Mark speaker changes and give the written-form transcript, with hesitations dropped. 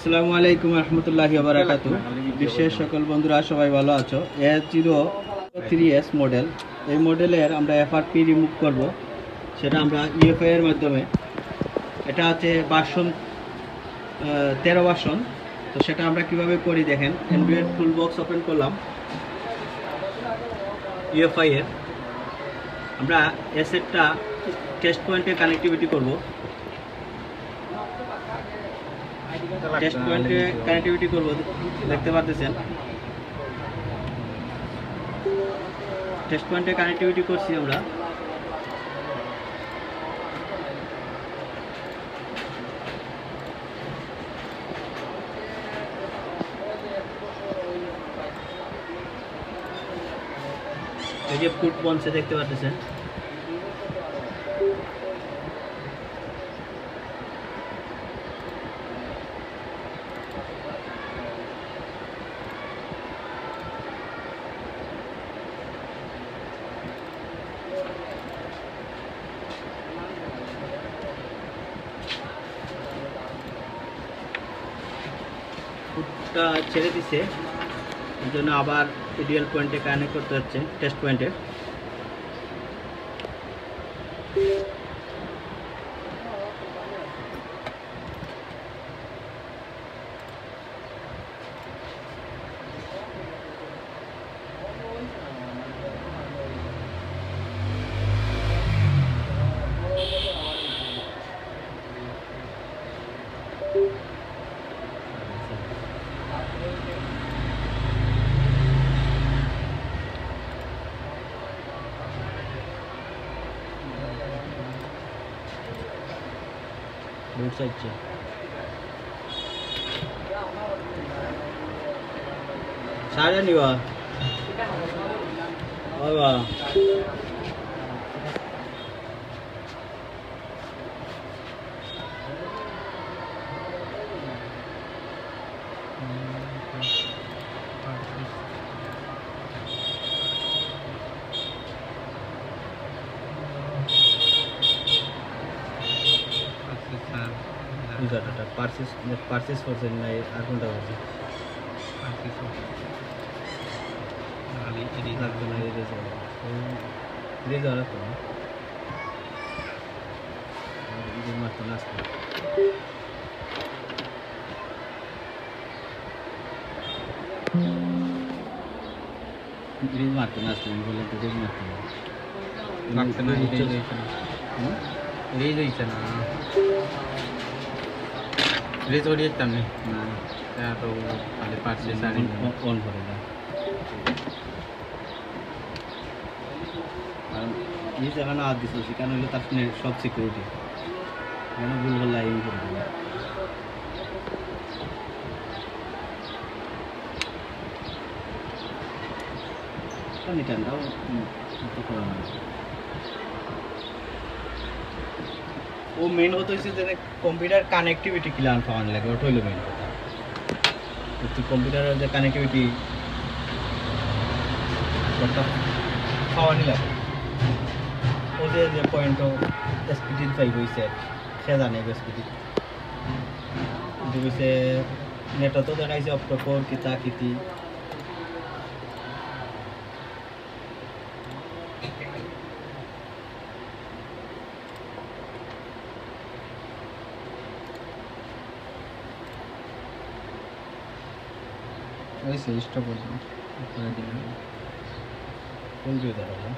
Speaker 1: আসসালামু আলাইকুম রহমতুল্লাহি ওয়া বারাকাতুহু। বিশ্বের সকল বন্ধুরা সবাই ভালো আছো। A03 মডেল, এই মডেলের আমরা FRP রিমুভ করব, সেটা আমরা UFI এর মাধ্যমে। এটা হচ্ছে ভার্সন 13 ভার্সন। তো সেটা আমরা কিভাবে করি দেখেন। অ্যান্ড্রয়েড টুল বক্স ওপেন করলাম, UFI এর আমরা এসেটটা টেস্ট পয়েন্টে কানেক্টিভিটি করব। টেস্ট পয়েন্টে কানেক্টিভিটি করব, দেখতে পাচ্ছেন টেস্ট পয়েন্টে কানেক্টিভিটি করছি আমরা। এই যে ফুট বনছে দেখতে পাচ্ছেন। ফুটটা ছেড়ে দিছে, এই জন্য আবার আইডিয়াল পয়েন্টে কানেক্ট করতে হচ্ছে টেস্ট পয়েন্টে। रोड साइड से सारे नहीं हुआ और वाह পারচেস করছেন না আর কোনটা করছে? মারতে না আসতে বললেন তো মারতে না রেজ ওড়িয়ে যেতাম না তো খালি পারছে অন করে না, কারণ এই যেখানে হাত দিচ্ছ সেখানে হলো তার সব সিকিউরিটি, এখানে ভুল ভাল লাইন করে দেবে। নিটানটাও করা না। ও মেইন কথা হচ্ছে যে কম্পিউটার কানেক্টিভিটি ক্লিয়ার পাওয়া লাগে, ওটা হইলো মেইন কথা। তো কম্পিউটারের যে কানেক্টিভিটি ওটা পাওয়ানি লাগে। ও যে পয়েন্ট এসপিডি 5 হয়েছে সে জানে এসপিডি হয়েছে। নেটও তো দেখাইছে অক্টোকোর কিতা কিতি। ऐसे स्टॉप हो जाए पूरा दिन फुल भी उधर होगा।